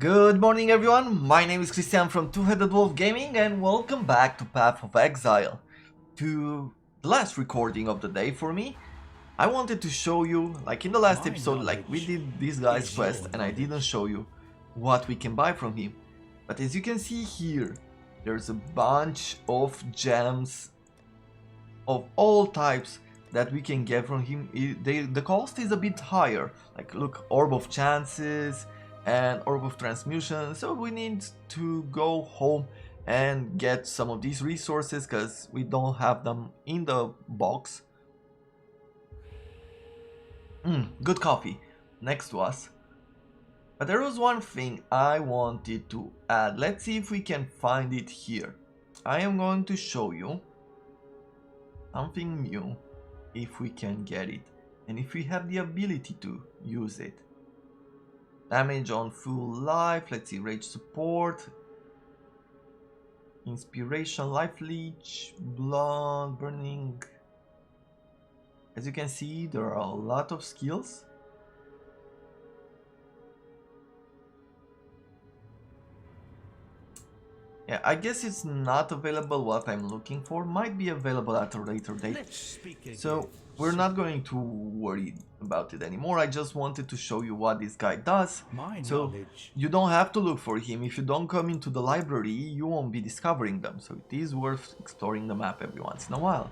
Good morning everyone, my name is Christian from Two-Headed Wolf Gaming and welcome back to Path of Exile. To the last recording of the day for me, I wanted to show you, like in the last episode, like we did this guy's quest and I didn't show you what we can buy from him. But as you can see here, there's a bunch of gems of all types that we can get from him. The cost is a bit higher, like look, Orb of Chances and Orb of Transmutation, so we need to go home and get some of these resources because we don't have them in the box. Good coffee next to us. But there was one thing I wanted to add. Let's see if we can find it here. I am going to show you something new if we can get it and if we have the ability to use it. Damage on full life, let's see, rage support, inspiration, life leech, blood burning. As you can see, there are a lot of skills. Yeah, I guess it's not available. What I'm looking for might be available at a later date. So we're not going to worry about it anymore. I just wanted to show you what this guy does. So you don't have to look for him. If you don't come into the library, you won't be discovering them. So it is worth exploring the map every once in a while.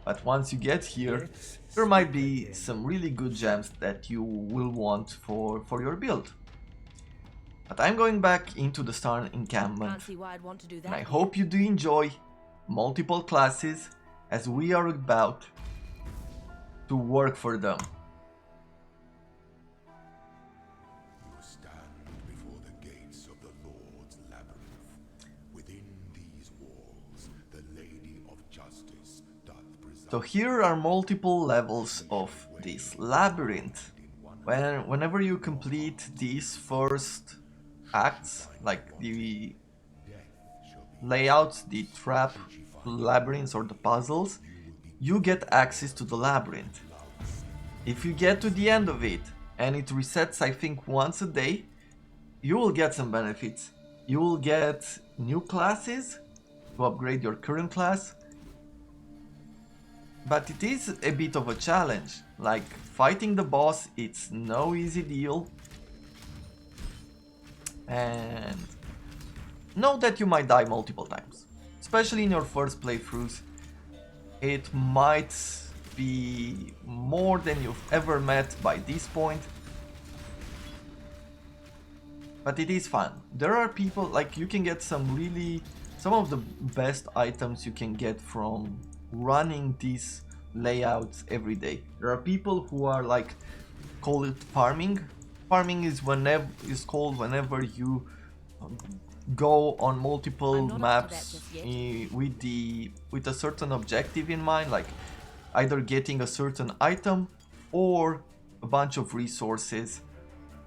But once you get here, there might be some really good gems that you will want for your build. But I'm going back into the Star encampment, and I hope you do enjoy multiple classes as we are about to work for them. You stand before the gates of the Lord's labyrinth. Within these walls, the Lady of Justice doth preside. So here are multiple levels of this labyrinth. Whenever you complete these first acts, like the layouts, the trap labyrinths or the puzzles, you get access to the labyrinth. If you get to the end of it and it resets, I think, once a day, you will get some benefits. You will get new classes to upgrade your current class, but it is a bit of a challenge. Like fighting the boss, it's no easy deal. And know that you might die multiple times, especially in your first playthroughs. It might be more than you've ever met by this point, but it is fun. There are people, like, you can get some of the best items you can get from running these layouts every day. There are people who are like, call it farming. Farming is called whenever you go on multiple maps with a certain objective in mind, like either getting a certain item or a bunch of resources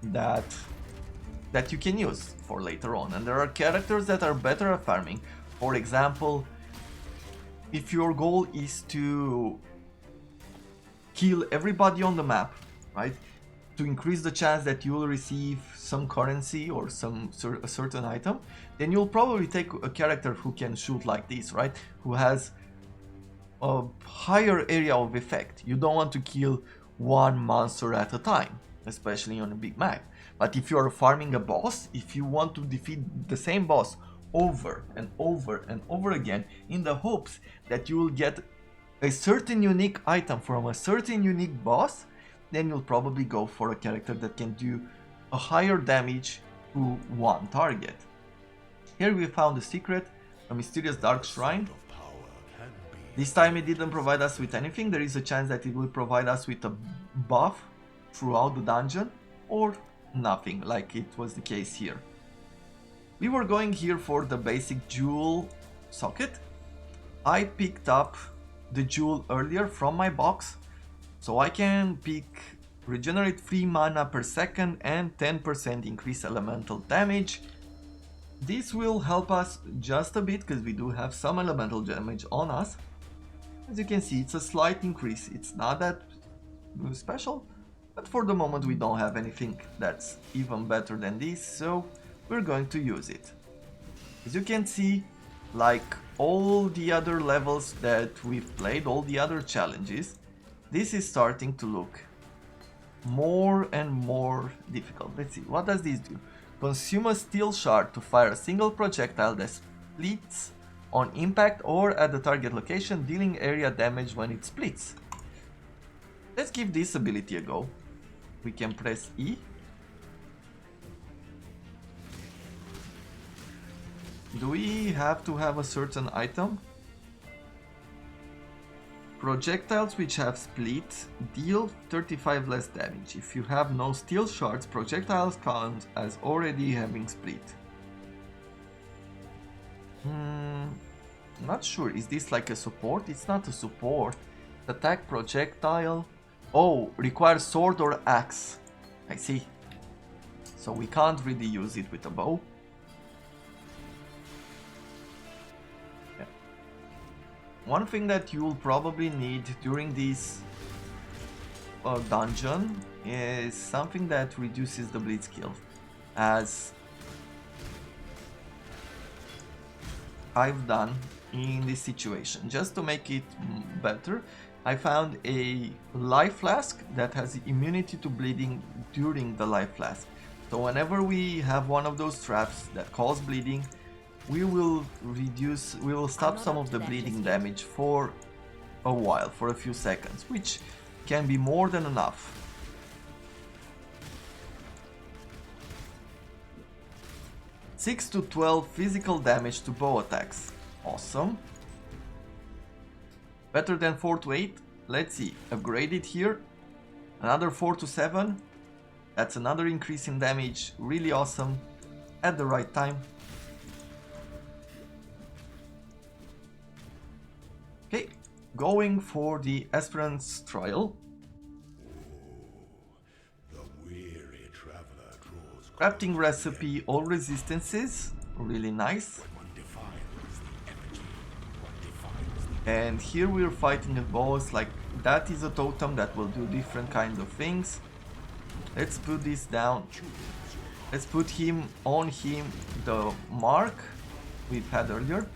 that you can use for later on. And there are characters that are better at farming. For example, if your goal is to kill everybody on the map, right? To increase the chance that you will receive some currency or a certain item, then you'll probably take a character who can shoot like this, right? Who has a higher area of effect. You don't want to kill one monster at a time, especially on a big map. But if you are farming a boss, if you want to defeat the same boss over and over and over again in the hopes that you will get a certain unique item from a certain unique boss, then you'll probably go for a character that can do a higher damage to one target. Here we found a secret, a mysterious dark shrine. This time it didn't provide us with anything. There is a chance that it will provide us with a buff throughout the dungeon, or nothing, like it was the case here. We were going here for the basic jewel socket. I picked up the jewel earlier from my box, so I can pick regenerate 3 mana per second and 10% increase elemental damage. This will help us just a bit because we do have some elemental damage on us. As you can see, it's a slight increase. It's not that special, but for the moment we don't have anything that's even better than this, so we're going to use it. As you can see, like all the other levels that we've played, all the other challenges, this is starting to look more and more difficult. Let's see, what does this do? Consume a steel shard to fire a single projectile that splits on impact or at the target location, dealing area damage when it splits. Let's give this ability a go. We can press E. Do we have to have a certain item? Projectiles which have split deal 35 less damage. If you have no steel shards, projectiles count as already having split. Not sure. Is this like a support? It's not a support. Attack projectile. Oh, requires sword or axe. I see. So we can't really use it with a bow. One thing that you'll probably need during this dungeon is something that reduces the bleed skill, as I've done in this situation. Just to make it better, I found a life flask that has immunity to bleeding during the life flask. So whenever we have one of those traps that cause bleeding, we will stop some of the bleeding damage for a while, for a few seconds, which can be more than enough. Six to 12 physical damage to bow attacks. Awesome. Better than 4 to 8. Let's see, upgrade it here. Another 4 to 7. That's another increase in damage. Really awesome. At the right time. Okay, going for the Esperance trial. The weary traveler draws Crafting recipe, all resistances, really nice. one defiles the energy, one defiles the And here we're fighting a boss, like that is a totem that will do different kinds of things. Let's put this down. Let's put him on the mark we've had earlier.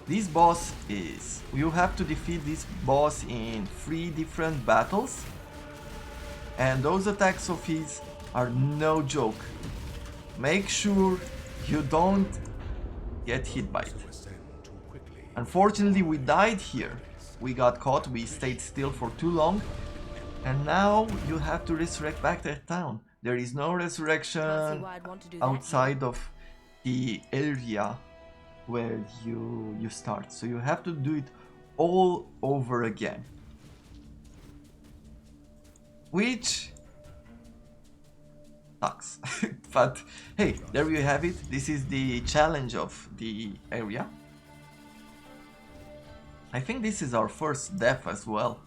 This boss is... you have to defeat this boss in 3 different battles. And those attacks of his are no joke. Make sure you don't get hit by it. ascend too quickly. Unfortunately, we died here. We got caught, we stayed still for too long. And now you have to resurrect back that town. There is no resurrection outside of the area where you start, so you have to do it all over again, which sucks. But hey, there you have it. This is the challenge of the area. I think this is our first death as well,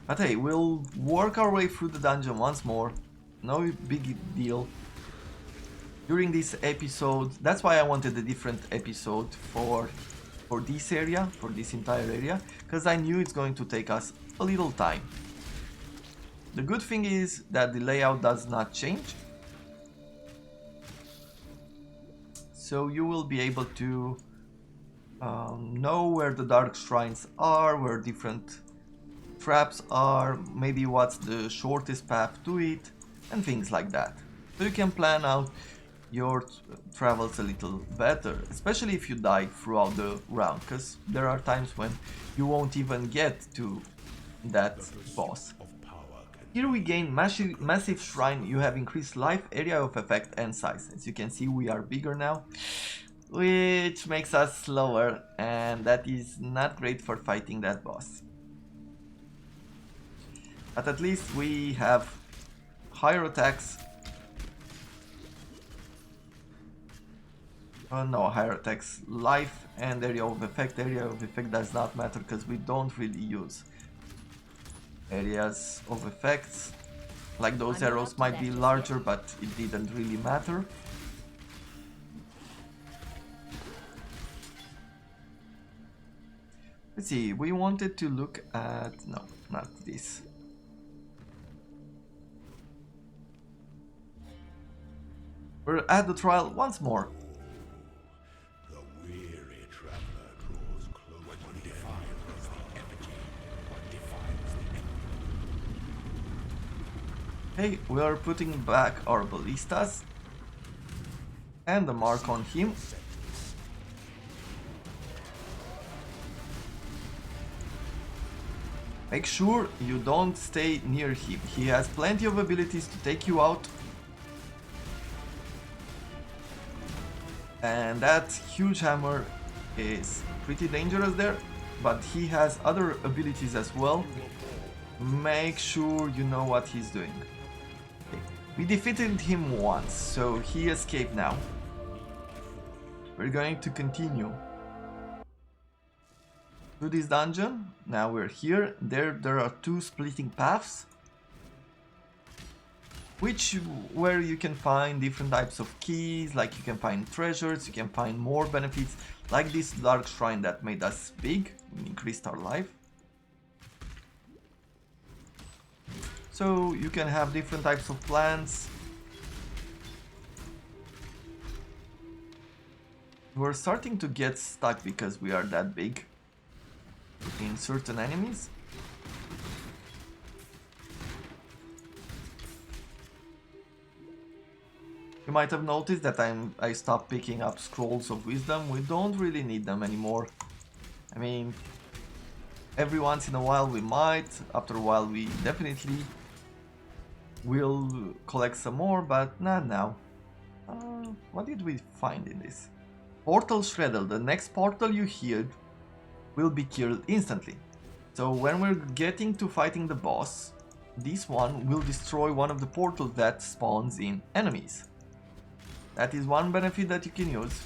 but hey, we'll work our way through the dungeon once more. No big deal. During this episode, that's why I wanted a different episode for this area, for this entire area, because I knew it's going to take us a little time. The good thing is that the layout does not change, so you will be able to know where the dark shrines are, where different traps are, maybe what's the shortest path to it, and things like that. So you can plan out your travels a little better, especially if you die throughout the round, because there are times when you won't even get to that boss. Here we gain massive shrine. You have increased life, area of effect and size. As you can see, we are bigger now, which makes us slower, and that is not great for fighting that boss. But at least we have higher attacks. No, higher attacks, life and area of effect. Area of effect does not matter because we don't really use areas of effects. Like those arrows might be larger, but it didn't really matter. Let's see, we wanted to look at... no, not this. We're at the trial once more. The weary traveler draws close. What defiles the effigy? What defiles the Hey, we are putting back our ballistas and the mark on him. Make sure you don't stay near him. He has plenty of abilities to take you out. And that huge hammer is pretty dangerous there, but he has other abilities as well. Make sure you know what he's doing. Okay. We defeated him once, so he escaped now. We're going to continue to this dungeon. Now we're here. There are two splitting paths, where you can find different types of keys, like you can find treasures, you can find more benefits, like this dark shrine that made us big, increased our life. So you can have different types of plans. We're starting to get stuck because we are that big in certain enemies. You might have noticed that I stopped picking up scrolls of wisdom. We don't really need them anymore. I mean, every once in a while we might, after a while we definitely will collect some more, but not now. What did we find in this? Portal Shredder. The next portal you hear will be killed instantly. So when we're getting to fighting the boss, this one will destroy one of the portals that spawns in enemies. That is one benefit that you can use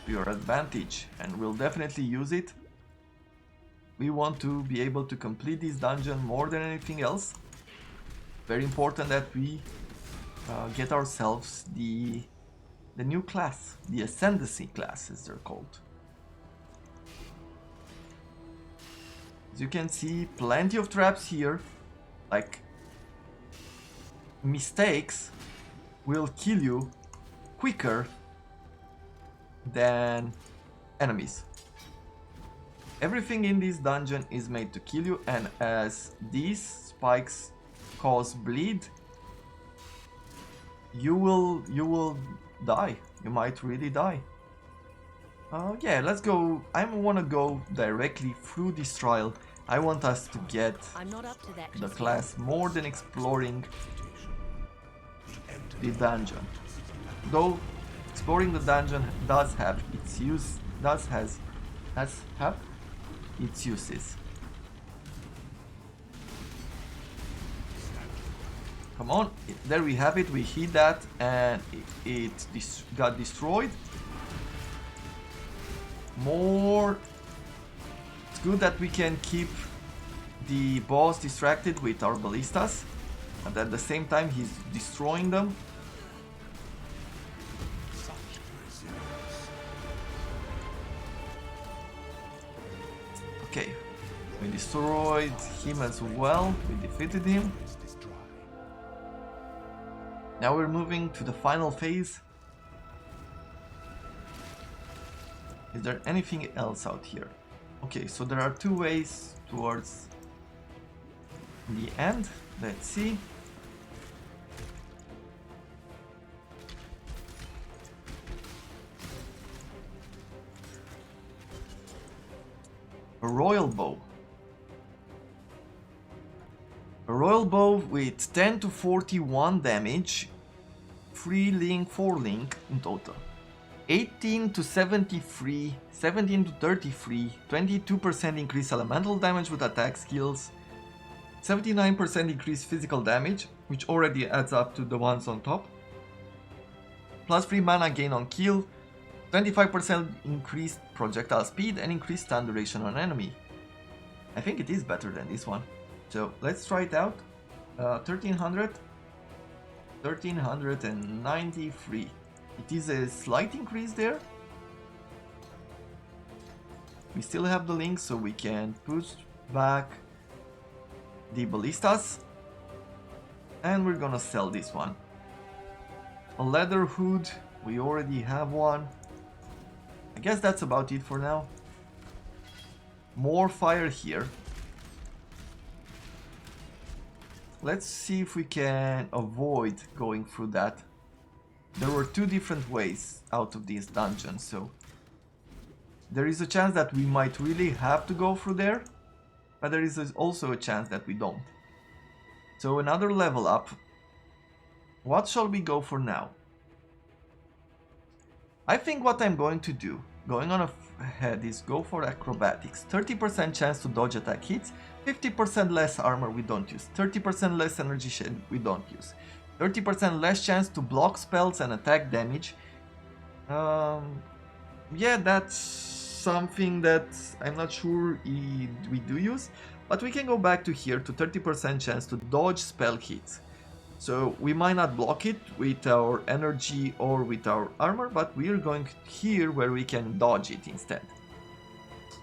to your advantage, and we'll definitely use it. We want to be able to complete this dungeon more than anything else. Very important that we get ourselves the new class, the Ascendancy class as they're called. As you can see, plenty of traps here, like mistakes will kill you quicker than enemies. Everything in this dungeon is made to kill you, and as these spikes cause bleed, you will die. You might really die. Yeah, let's go. I want to go directly through this trial. I want us to get the class more than exploring the dungeon. Though exploring the dungeon does have its use, has its uses. Come on, there we have it. We hit that and it got destroyed. More. It's good that we can keep the boss distracted with our ballistas, and at the same time he's destroying them. Okay, we destroyed him as well. We defeated him. Now we're moving to the final phase. Is there anything else out here? Okay, so there are two ways towards the end. Let's see. A royal bow. A royal bow with 10 to 41 damage, 3 link, 4 link in total. 18 to 73, 17 to 33, 22% increase elemental damage with attack skills, 79% increase physical damage, which already adds up to the ones on top, plus 3 mana gain on kill, 25% increased projectile speed, and increased stun duration on enemy. I think it is better than this one. So let's try it out. 1393. It is a slight increase there. We still have the link, so we can push back the ballistas. And we're gonna sell this one. A leather hood, we already have one. I guess that's about it for now. More fire here. Let's see if we can avoid going through that. There were two different ways out of this dungeon, so there is a chance that we might really have to go through there, but there is also a chance that we don't. So another level up. What shall we go for now? I think what I'm going to do, going on ahead, is go for acrobatics. 30% chance to dodge attack hits, 50% less armor we don't use, 30% less energy shed we don't use, 30% less chance to block spells and attack damage. Yeah, that's something that I'm not sure we do use, but we can go back to here to 30% chance to dodge spell hits. So we might not block it with our energy or with our armor, but we are going here where we can dodge it instead.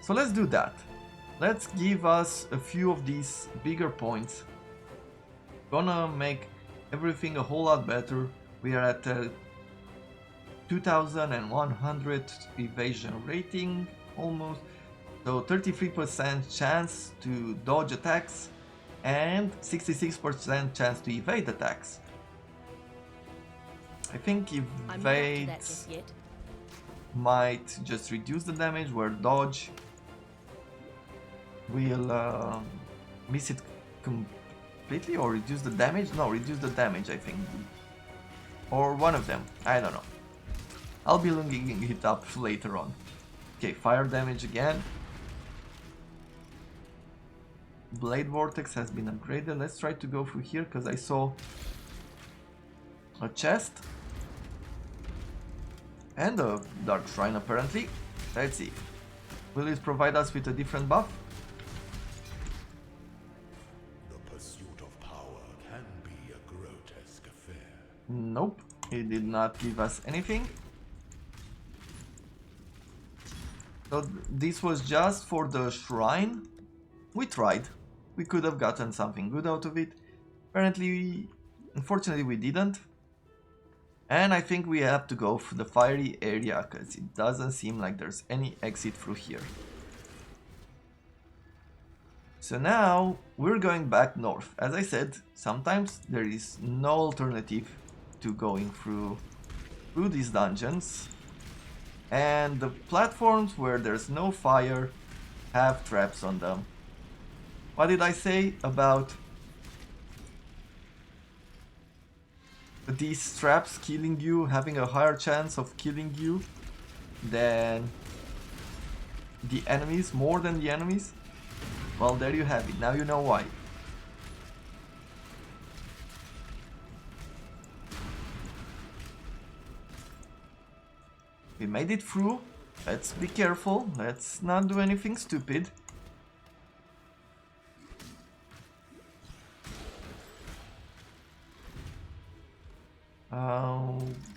So let's do that. Let's give us a few of these bigger points. Gonna make everything a whole lot better. We are at 2100 evasion rating almost. So 33% chance to dodge attacks and 66% chance to evade attacks. I think evade might just reduce the damage, where dodge will miss it completely, or reduce the damage? No, reduce the damage, I think. Or one of them, I don't know. I'll be looking it up later on. Okay, fire damage again. Blade Vortex has been upgraded. Let's try to go through here because I saw a chest and a Dark Shrine apparently. Let's see. Will it provide us with a different buff? The pursuit of power can be a grotesque affair. Nope, it did not give us anything. So this was just for the shrine. We tried. We could have gotten something good out of it. Apparently, unfortunately we didn't. And I think we have to go through the fiery area because it doesn't seem like there's any exit through here. So now we're going back north. As I said, sometimes there is no alternative to going through these dungeons. And the platforms where there's no fire have traps on them. What did I say about these traps killing you, having a higher chance of killing you than the enemies, more than the enemies? Well, there you have it. Now you know why. We made it through. Let's be careful. Let's not do anything stupid.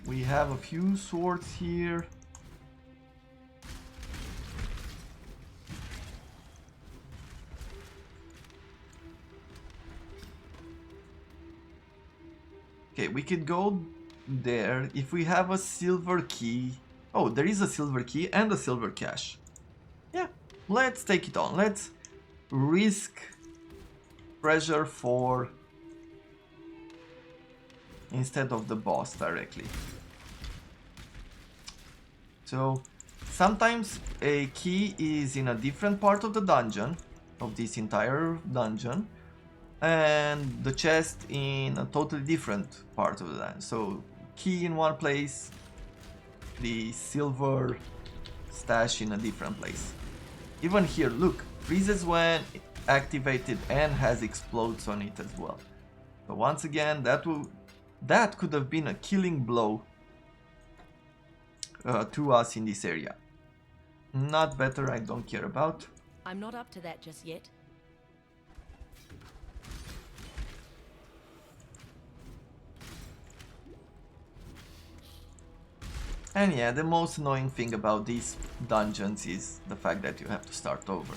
We have a few swords here. Okay, we could go there if we have a silver key. Oh, there is a silver key and a silver cache. Yeah, let's take it on. Let's risk treasure for instead of the boss directly. So sometimes a key is in a different part of the dungeon, of this entire dungeon, and the chest in a totally different part of the dungeon. So key in one place, the silver stash in a different place. Even here, look, freezes when activated and has explodes on it as well. So once again, that could have been a killing blow to us in this area. Not better, I don't care about. I'm not up to that just yet. And yeah, the most annoying thing about these dungeons is the fact that you have to start over.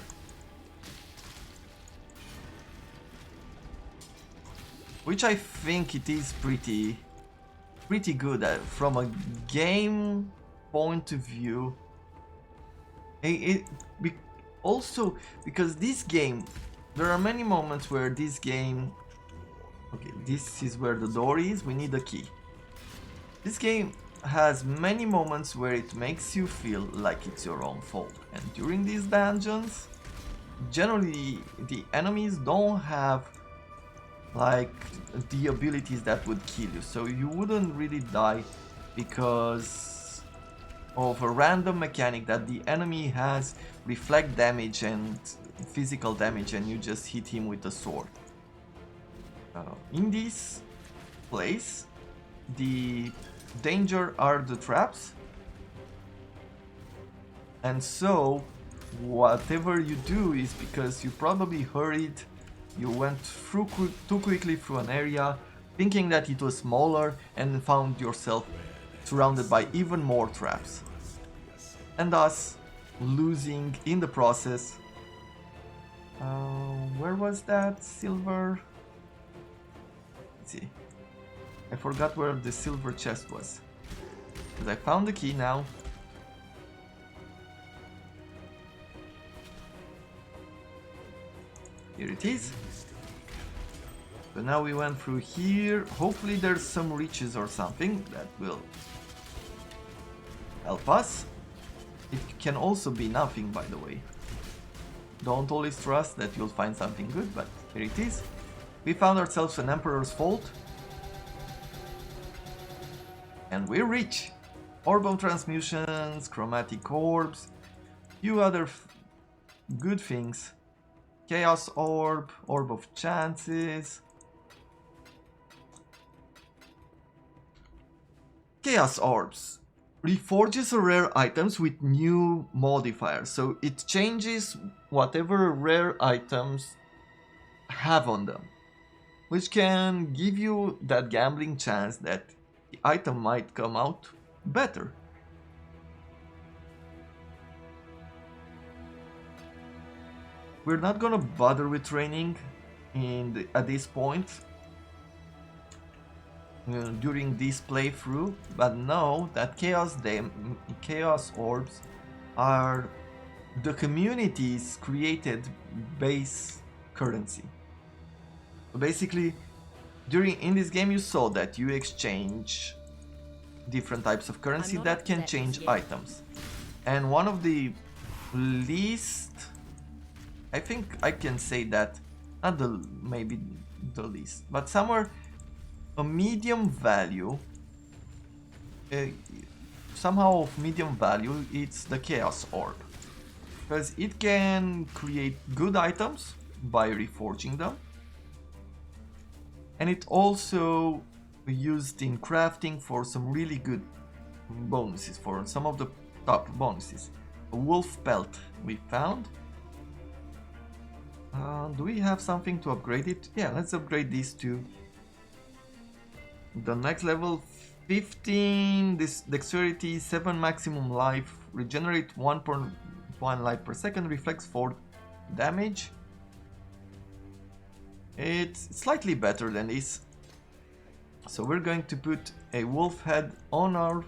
Which I think it is pretty pretty good from a game point of view. Also, because this game, there are many moments where this game... Okay, this is where the door is, we need a key. This game has many moments where it makes you feel like it's your own fault. And during these dungeons, generally the enemies don't have like the abilities that would kill you. So you wouldn't really die because of a random mechanic that the enemy has reflect damage and physical damage and you just hit him with a sword. In this place, the danger are the traps, and so whatever you do is because you probably hurried, you went through too quickly through an area thinking that it was smaller and found yourself surrounded by even more traps, and thus losing in the process. Where was that silver? Let's see. I forgot where the silver chest was. Because I found the key now. Here it is. So now we went through here. Hopefully there's some riches or something that will help us. It can also be nothing, by the way. Don't always trust that you'll find something good, but here it is. We found ourselves an Emperor's Vault. And we're rich. Orb of Transmusions, Chromatic Orbs, few other good things. Chaos Orb, Orb of Chances. Chaos Orbs reforges rare items with new modifiers, so it changes whatever rare items have on them, which can give you that gambling chance that the item might come out better. We're not gonna bother with training at this point during this playthrough, but know that Chaos Orbs are the community's created base currency. So basically, in this game you saw that you exchange different types of currency that can change items. And one of the least, I think I can say that, not the, maybe the least, but somewhere a medium value, somehow of medium value, it's the Chaos Orb. Because it can create good items by reforging them. And it also used in crafting for some really good bonuses, for some of the top bonuses. A wolf pelt we found. Do we have something to upgrade it? Yeah, let's upgrade these two. The next level, 15 this dexterity, 7 maximum life, regenerate 1.1 life per second, reflects 4 damage. It's slightly better than this. So we're going to put a wolf head on our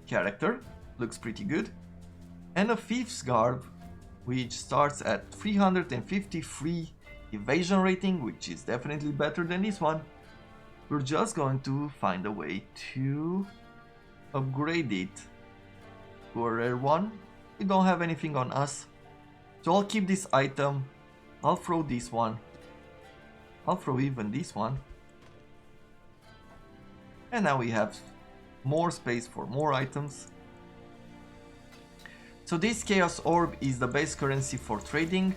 character, looks pretty good. And a thief's garb, which starts at 353 evasion rating, which is definitely better than this one. We're just going to find a way to upgrade it to a rare one. We don't have anything on us, so I'll keep this item. I'll throw this one. I'll throw even this one. And now we have more space for more items. So this Chaos Orb is the base currency for trading.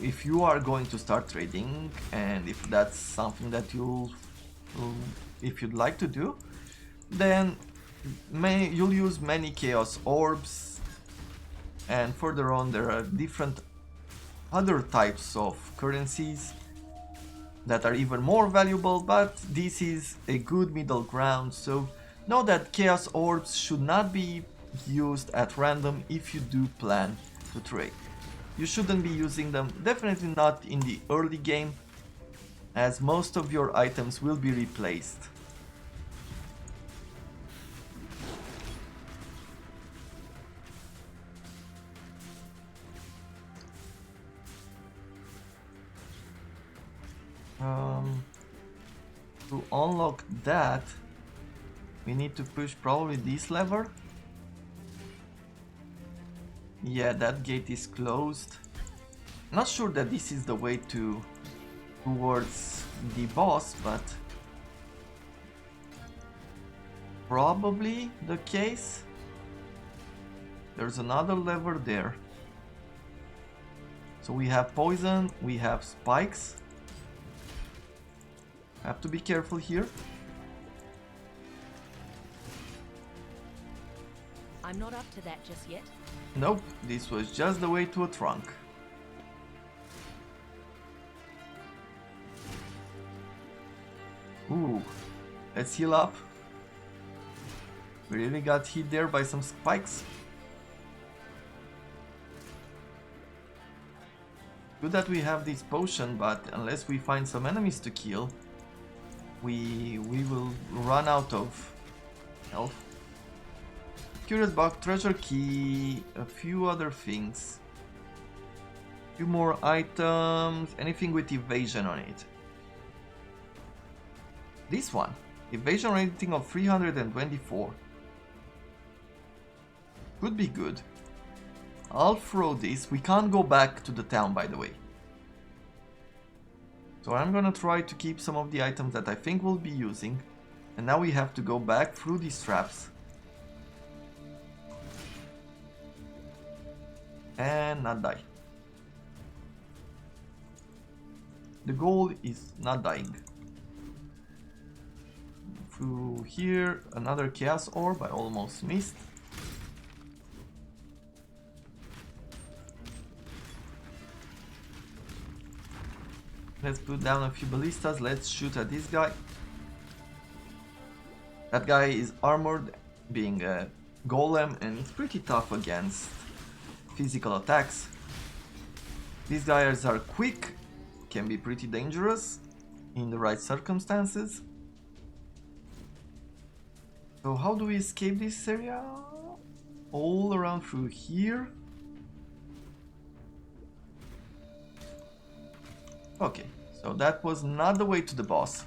If you are going to start trading, and if that's something that if you'd like to do, then you'll use many Chaos Orbs, and further on there are different other types of currencies that are even more valuable, but this is a good middle ground. So know that Chaos Orbs should not be used at random if you do plan to trade. You shouldn't be using them, definitely not in the early game, as most of your items will be replaced To unlock that, we need to push probably this lever. Yeah, that gate is closed. Not sure that this is the way towards the boss, but probably the case. There's another lever there. So we have poison, we have spikes. Have to be careful here. I'm not up to that just yet. Nope, this was just the way to a trunk. Ooh, let's heal up. We really got hit there by some spikes. Good that we have this potion, but unless we find some enemies to kill, we will run out of health. Curious Bug, treasure key, a few other things. A few more items, anything with evasion on it. This one, evasion rating of 324. Could be good. I'll throw this. We can't go back to the town, by the way. So I'm gonna try to keep some of the items that I think we'll be using. And now we have to go back through these traps. And not die. The goal is not dying. Through here, another chaos orb. I almost missed. Let's put down a few ballistas. Let's shoot at this guy. That guy is armored, being a golem, and it's pretty tough against physical attacks. These guys are quick, can be pretty dangerous in the right circumstances. So how do we escape this area? All around through here. Okay, so that was not the way to the boss.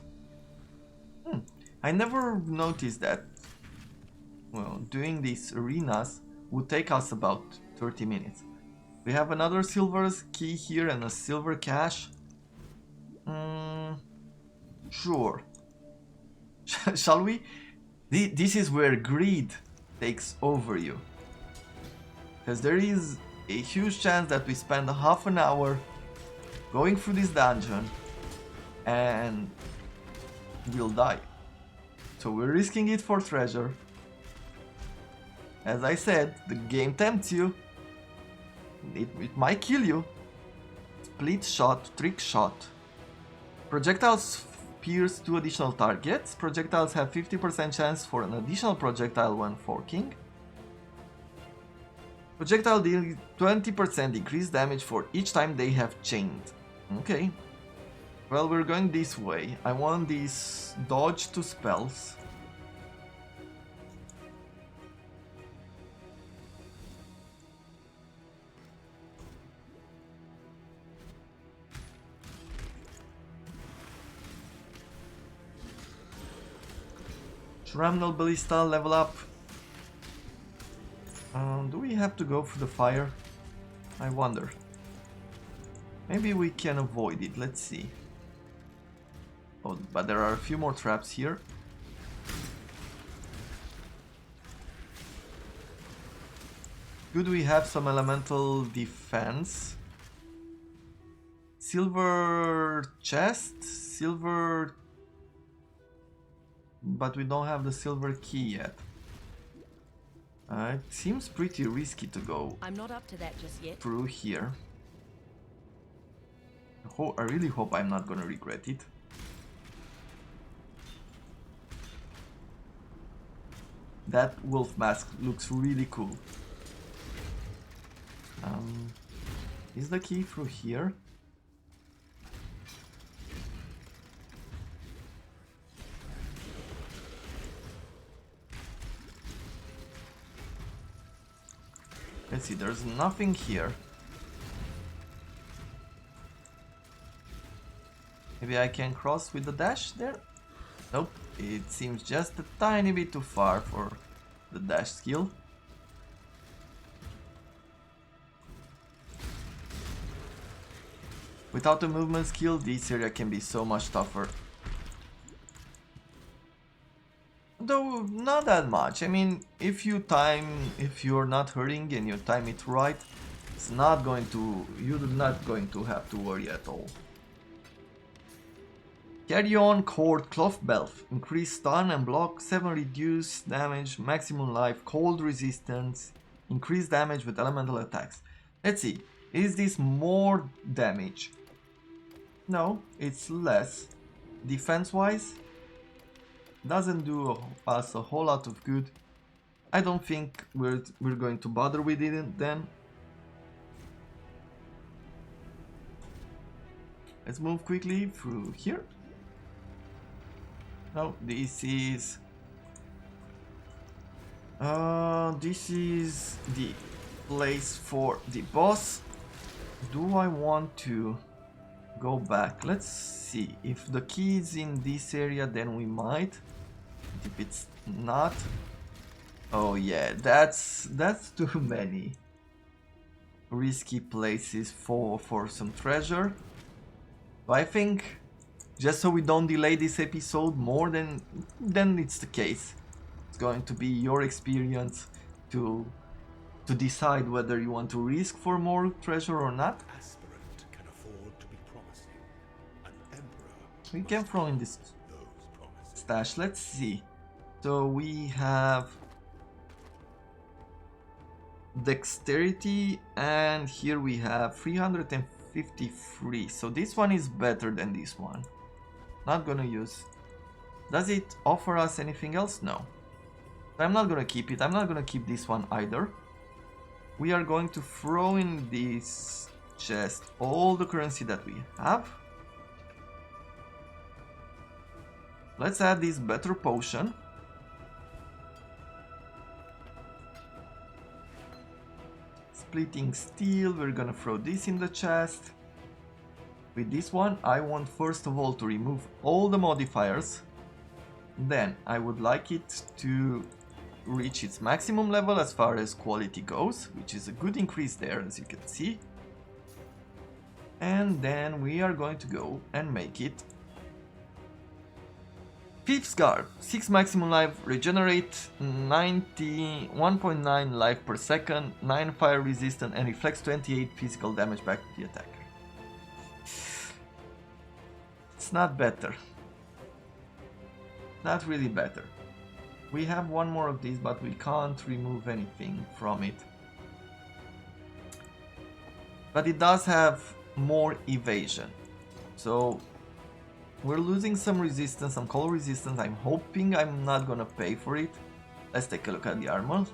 I never noticed that, well, doing these arenas would take us about 30 minutes. We have another silver key here and a silver cache. Sure. Shall we? This is where greed takes over you. Because there is a huge chance that we spend half an hour going through this dungeon and we'll die. So we're risking it for treasure. As I said, the game tempts you. It might kill you. Split shot, trick shot. Projectiles pierce 2 additional targets. Projectiles have 50% chance for an additional projectile when forking. Projectile deal 20% increased damage for each time they have chained. Okay. Well, we're going this way. I want this dodge to spells. Shrapnel Ballista, level up. Do we have to go through the fire? I wonder. Maybe we can avoid it, let's see. Oh, but there are a few more traps here. Good, we have some elemental defense. Silver chest, silver... But we don't have the silver key yet. It seems pretty risky to go I'm not up to that just yet. through here. I really hope I'm not gonna regret it. That wolf mask looks really cool. Is the key through here? Let's see, there's nothing here. Maybe I can cross with the dash there? Nope, it seems just a tiny bit too far for the dash skill. Without the movement skill, this area can be so much tougher. Though not that much. I mean, if you're not hurrying and you time it right, you're not going to have to worry at all. Carry on Cord Cloth Belt. Increase stun and block, 7 reduce damage, maximum life, cold resistance, increase damage with elemental attacks. Let's see, is this more damage? No, it's less. Defense wise, doesn't do us a whole lot of good. I don't think we're going to bother with it then. Let's move quickly through here. No, this is the place for the boss. Do I want to go back? Let's see. If the key is in this area, then we might. If it's not, oh yeah, that's too many risky places for some treasure. But I think, just so we don't delay this episode more than it's the case, it's going to be your experience to decide whether you want to risk for more treasure or not. Aspirant can afford to be promising. An emperor We can throw in this those promises. stash. Let's see. So we have dexterity, and here we have 353. So this one is better than this one. Not gonna use. Does it offer us anything else? No. I'm not gonna keep it. I'm not gonna keep this one either. We are going to throw in this chest all the currency that we have. Let's add this better potion. Splitting steel, we're gonna throw this in the chest. With this one, I want first of all to remove all the modifiers. Then I would like it to reach its maximum level as far as quality goes, which is a good increase there, as you can see. And then we are going to go and make it Thief's Guard, 6 maximum life, regenerate 1.9 life per second, 9 fire resistant, and reflects 28 physical damage back to the attacker. It's not better. Not really better. We have one more of these, but we can't remove anything from it. But it does have more evasion. So we're losing some resistance, some cold resistance. I'm hoping I'm not gonna pay for it. Let's take a look at the armor.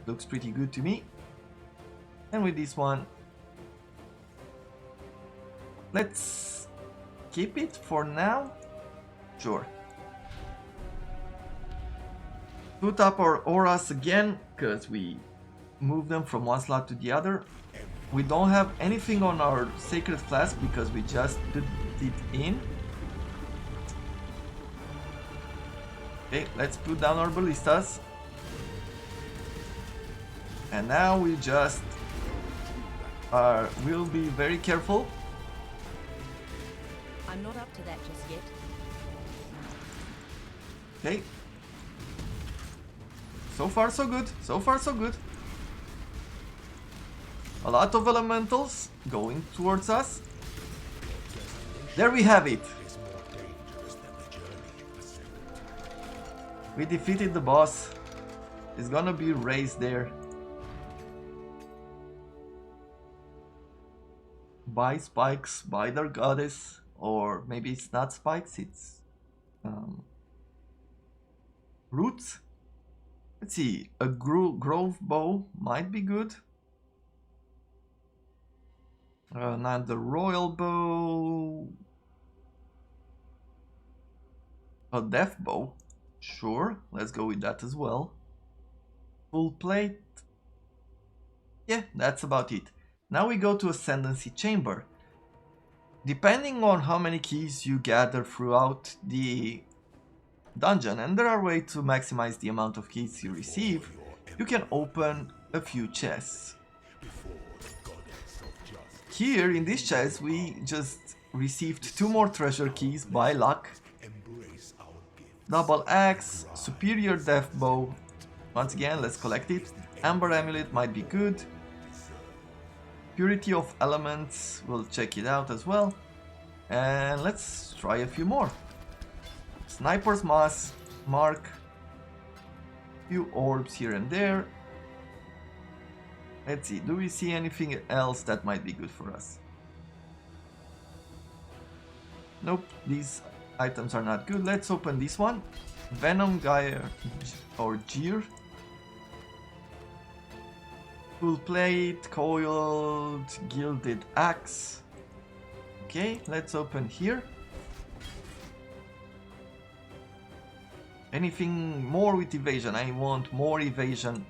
Looks pretty good to me. And with this one, let's keep it for now. Sure. Put up our auras again, because we move them from one slot to the other. We don't have anything on our Sacred Flask because we just put it in. Okay, let's put down our ballistas. And now we just will be very careful. I'm not up to that just yet. Okay. So far so good, so far so good. A lot of elementals going towards us. There we have it. Is more dangerous than the journey ascent. We defeated the boss. It's gonna be raised there. By spikes, by their goddess. Or maybe it's not spikes, it's roots. Let's see, a grove bow might be good. Not the royal bow. A death bow. Sure, let's go with that as well. Full plate. Yeah, that's about it. Now we go to Ascendancy Chamber. depending on how many keys you gather throughout the dungeon, and there are ways to maximize the amount of keys you receive, you can open a few chests. Here in this chest we just received 2 more treasure keys by luck. Double axe, superior death bow. Once again, let's collect it. Amber amulet might be good. Purity of elements, we'll check it out as well. And let's try a few more. Sniper's mask, mark. Few orbs here and there. Let's see, do we see anything else that might be good for us? Nope, these items are not good. Let's open this one. Venom Gyre or Jeer. Full plate, coiled, gilded axe. Okay, let's open here. Anything more with evasion? I want more evasion.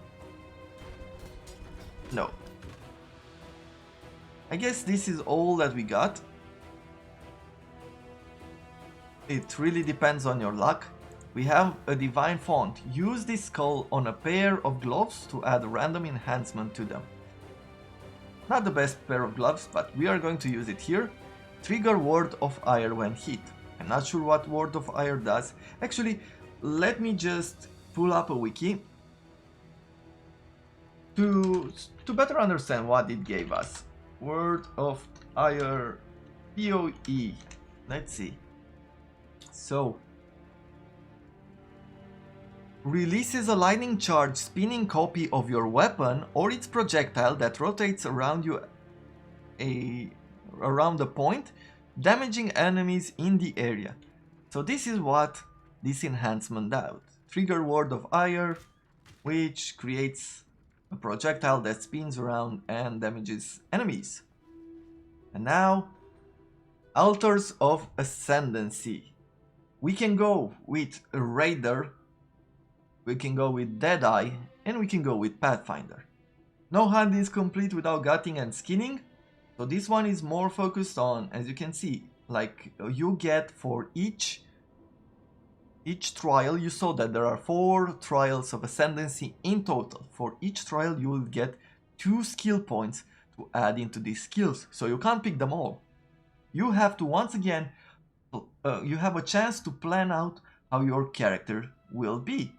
No. I guess this is all that we got. It really depends on your luck. We have a divine font. Use this skull on a pair of gloves to add a random enhancement to them. Not the best pair of gloves, but we are going to use it here. Trigger Word of Ire when hit. I'm not sure what Word of Ire does. Actually, let me just pull up a wiki to better understand what it gave us. Word of Ire PoE. Let's see. So, releases a lightning charge spinning copy of your weapon or its projectile that rotates around you around the point, damaging enemies in the area. So this is what this enhancement does. Trigger Word of Ire, which creates a projectile that spins around and damages enemies. And now, Altars of Ascendancy. We can go with a Raider, we can go with Deadeye, and we can go with Pathfinder. No hand is complete without gutting and skinning, so this one is more focused on, as you can see, like you get for each trial. You saw that there are 4 trials of Ascendancy in total. For each trial you will get 2 skill points to add into these skills, so you can't pick them all. You have to, once again, you have a chance to plan out how your character will be.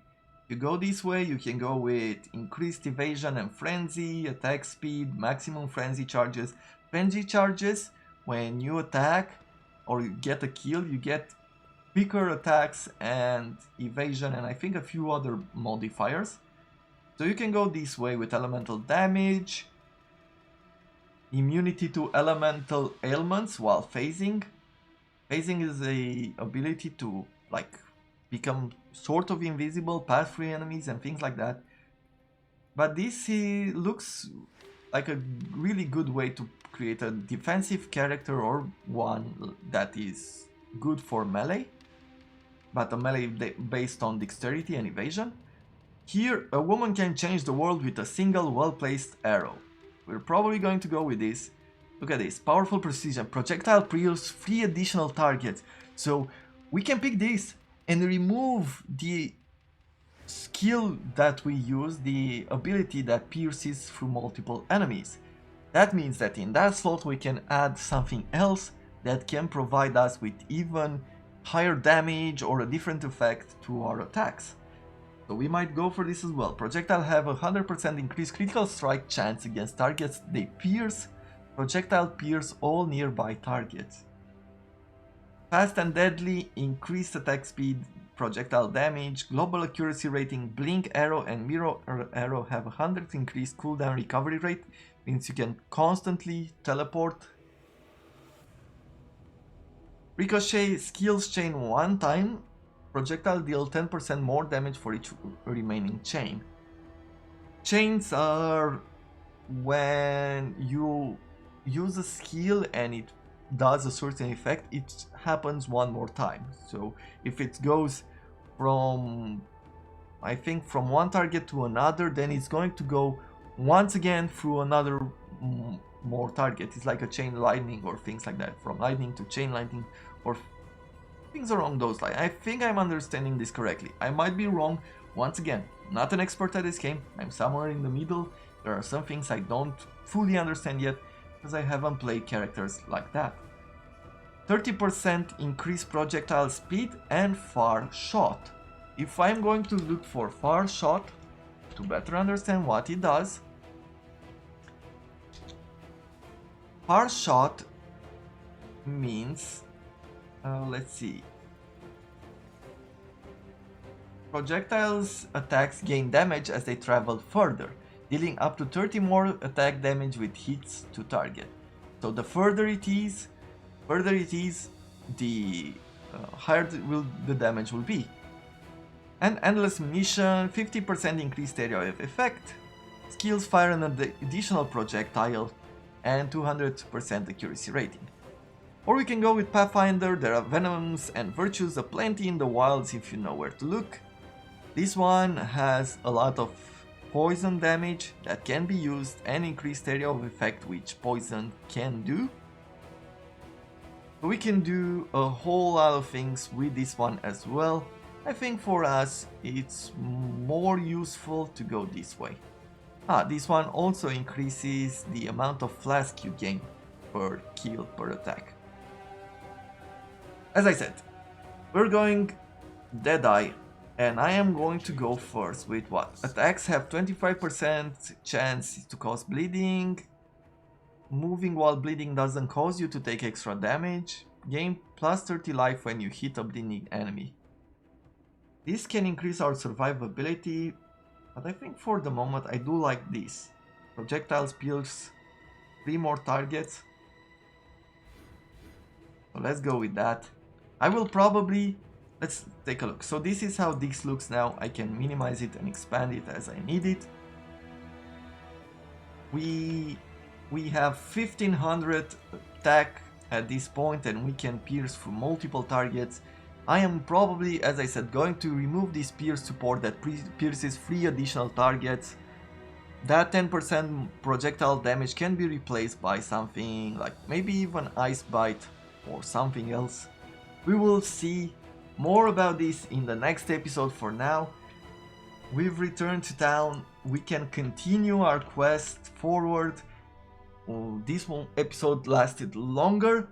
If you go this way, you can go with increased evasion and frenzy, attack speed, maximum frenzy charges. Frenzy charges, when you attack or you get a kill, you get quicker attacks and evasion and I think a few other modifiers. So you can go this way with elemental damage, immunity to elemental ailments while phasing. Phasing is a ability to like become sort of invisible, pass through enemies and things like that. But this looks like a really good way to create a defensive character or one that is good for melee, but a melee based on dexterity and evasion. Here, a woman can change the world with a single well-placed arrow. We're probably going to go with this. Look at this, powerful precision, projectile pierce 3 additional targets. So we can pick this and remove the skill that we use, the ability that pierces through multiple enemies. That means that in that slot we can add something else that can provide us with even higher damage or a different effect to our attacks. So we might go for this as well. Projectile have a 100% increased critical strike chance against targets they pierce. Projectile pierce all nearby targets. Fast and deadly, increased attack speed, projectile damage, global accuracy rating, blink arrow and mirror arrow have a 100 increased cooldown recovery rate, means you can constantly teleport. Ricochet skills chain 1 time, projectile deal 10% more damage for each remaining chain. Chains are when you use a skill and it does a certain effect, it happens one more time. So if it goes from, I think, from one target to another, then it's going to go once again through another more targets. It's like a chain lightning or things like that, from lightning to chain lightning or things along those lines. I think I'm understanding this correctly. I might be wrong. Once again, not an expert at this game. I'm somewhere in the middle. There are some things I don't fully understand yet because I haven't played characters like that. 30% increased projectile speed and far shot. If I'm going to look for far shot to better understand what it does, far shot means, let's see, projectiles attacks gain damage as they travel further, dealing up to 30 more attack damage with hits to target. So the further it is, the higher the damage will be. And endless munition, 50% increased area of effect, skills fire an additional projectile, and 200% accuracy rating. Or we can go with Pathfinder. There are venoms and virtues aplenty in the wilds if you know where to look. This one has a lot of poison damage that can be used and increased area of effect, which poison can do. We can do a whole lot of things with this one as well. I think for us it's more useful to go this way. This one also increases the amount of flask you gain per kill per attack. As I said, we're going Deadeye, and I am going to go first with what? Attacks have 25% chance to cause bleeding. Moving while bleeding doesn't cause you to take extra damage. Gain plus 30 life when you hit a bleeding enemy. This can increase our survivability, but I think for the moment I do like this. Projectiles pierce 3 more targets. So let's go with that. I will probably... Let's take a look. So this is how this looks now. I can minimize it and expand it as I need it. We have 1500 attack at this point and we can pierce through multiple targets. I am probably, as I said, going to remove this pierce support that pierces 3 additional targets. That 10% projectile damage can be replaced by something like maybe even Ice Bite or something else. We will see more about this in the next episode. For now, we've returned to town. We can continue our quest forward. This one episode lasted longer,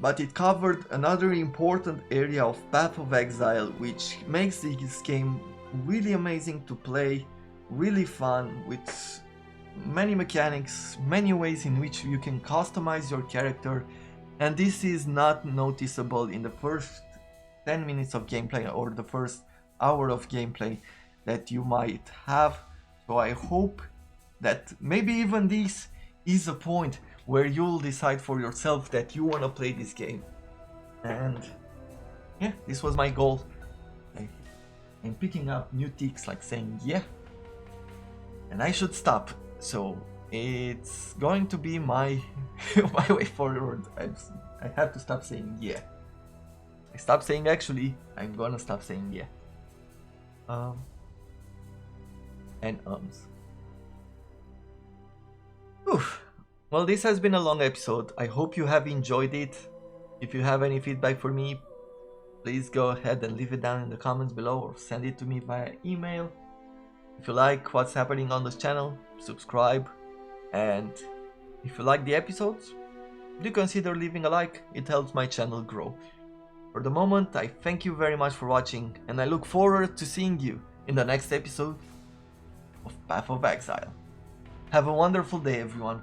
but it covered another important area of Path of Exile, which makes this game really amazing to play, really fun, with many mechanics, many ways in which you can customize your character, and this is not noticeable in the first 10 minutes of gameplay or the first hour of gameplay that you might have. So I hope that maybe even this is a point where you'll decide for yourself that you want to play this game. And yeah, this was my goal. I'm picking up new ticks, like saying yeah, and I should stop. So it's going to be my my way forward. I have to stop saying yeah. I stop saying actually. I'm gonna stop saying yeah. And Oof. Well, this has been a long episode. I hope you have enjoyed it. If you have any feedback for me, please go ahead and leave it down in the comments below or send it to me via email. If you like what's happening on this channel, subscribe. And if you like the episodes, do consider leaving a like. It helps my channel grow. For the moment, I thank you very much for watching, and I look forward to seeing you in the next episode of Path of Exile. Have a wonderful day, everyone.